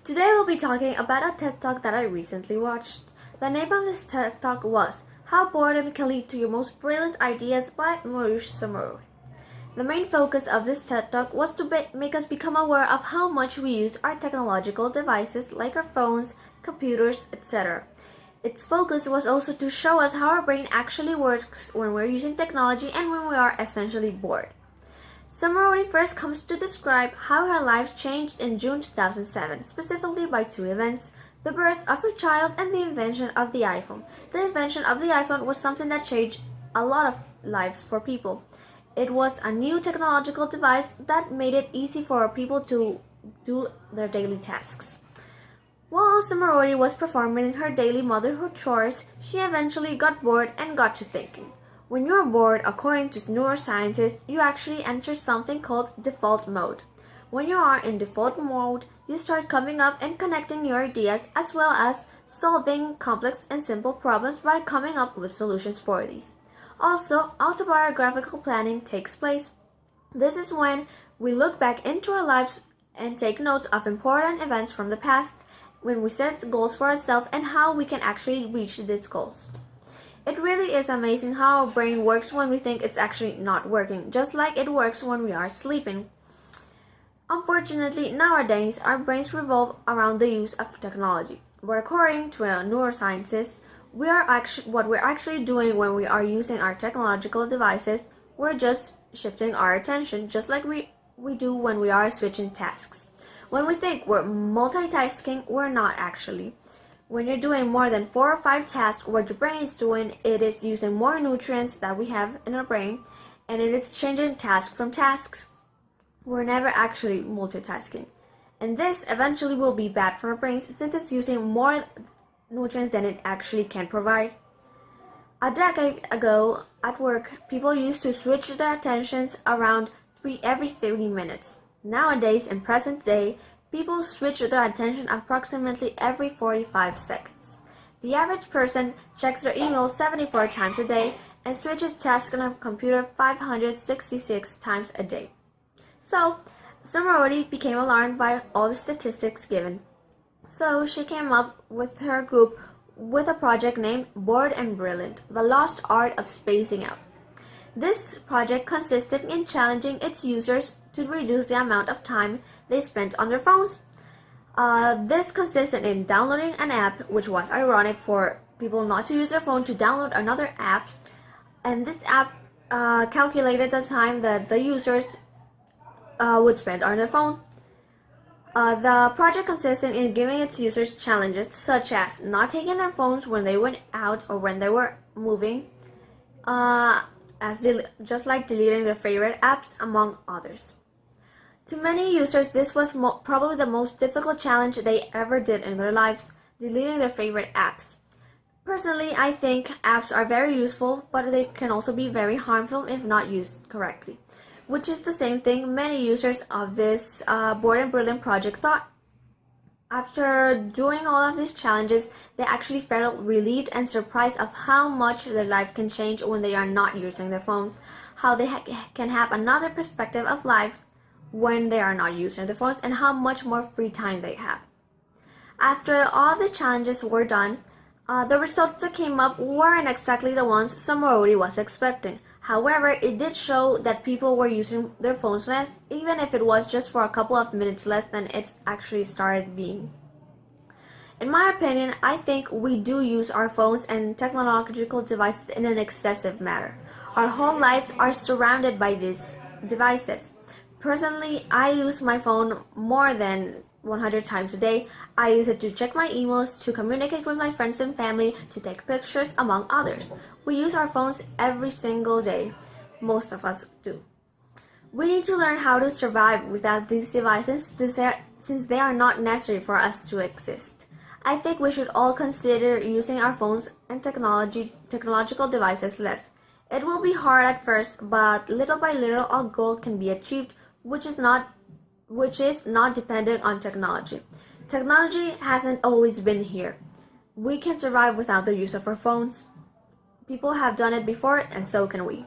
Today we'll be talking about a TED Talk that I recently watched. The name of this TED Talk was How Boredom Can Lead to Your Most Brilliant Ideas by Ulissa Munguia. The main focus of this TED Talk was to make us become aware of how much we use our technological devices like our phones, computers, etc. Its focus was also to show us how our brain actually works when we're using technology and when we are essentially bored. Summer first comes to describe how her life changed in June 2007, specifically by two events: the birth of her child and the invention of the iPhone. The invention of the iPhone was something that changed a lot of lives for people. It was a new technological device that made it easy for people to do their daily tasks. While Summer was performing her daily motherhood chores, she eventually got bored and got to thinking. When you're bored, according to neuroscientists, you actually enter something called default mode. When you are in default mode, you start coming up and connecting your ideas as well as solving complex and simple problems by coming up with solutions for these. Also, autobiographical planning takes place. This is when we look back into our lives and take notes of important events from the past, when we set goals for ourselves and how we can actually reach these goals. It really is amazing how our brain works when we think it's actually not working, just like it works when we are sleeping. Unfortunately, nowadays, our brains revolve around the use of technology. But according to a neuroscientist, what we're actually doing when we are using our technological devices, we're just shifting our attention, just like we do when we are switching tasks. When we think we're multitasking, we're not actually. When you're doing more than 4 or 5 tasks, what your brain is doing, it is using more nutrients that we have in our brain, and it is changing task from tasks. We're never actually multitasking. And this eventually will be bad for our brains since it's using more nutrients than it actually can provide. A decade ago, at work, people used to switch their attentions around every 30 minutes. Nowadays, in present day, people switch their attention approximately every 45 seconds. The average person checks their email 74 times a day and switches tasks on a computer 566 times a day. So, Summer became alarmed by all the statistics given. So, she came up with her group with a project named Bored and Brilliant, the lost art of spacing out. This project consisted in challenging its users to reduce the amount of time they spent on their phones. This consisted in downloading an app, which was ironic for people not to use their phone to download another app, and this app calculated the time that the users would spend on their phone. The project consisted in giving its users challenges such as not taking their phones when they went out or when they were moving, just like deleting their favorite apps, among others. To many users, this was probably the most difficult challenge they ever did in their lives, deleting their favorite apps. Personally, I think apps are very useful, but they can also be very harmful if not used correctly, which is the same thing many users of this Bored and Brilliant project thought. After doing all of these challenges, they actually felt relieved and surprised of how much their life can change when they are not using their phones, how they can have another perspective of lives when they are not using their phones, and how much more free time they have. After all the challenges were done, the results that came up weren't exactly the ones Summer was expecting. However, it did show that people were using their phones less, even if it was just for a couple of minutes less than it actually started being. In my opinion, I think we do use our phones and technological devices in an excessive manner. Our whole lives are surrounded by these devices. Personally, I use my phone more than 100 times a day. I use it to check my emails, to communicate with my friends and family, to take pictures, among others. We use our phones every single day. Most of us do. We need to learn how to survive without these devices since they are not necessary for us to exist. I think we should all consider using our phones and technological devices less. It will be hard at first, but little by little our goal can be achieved, which is not dependent on technology. Technology hasn't always been here. We can survive without the use of our phones. People have done it before, and so can we.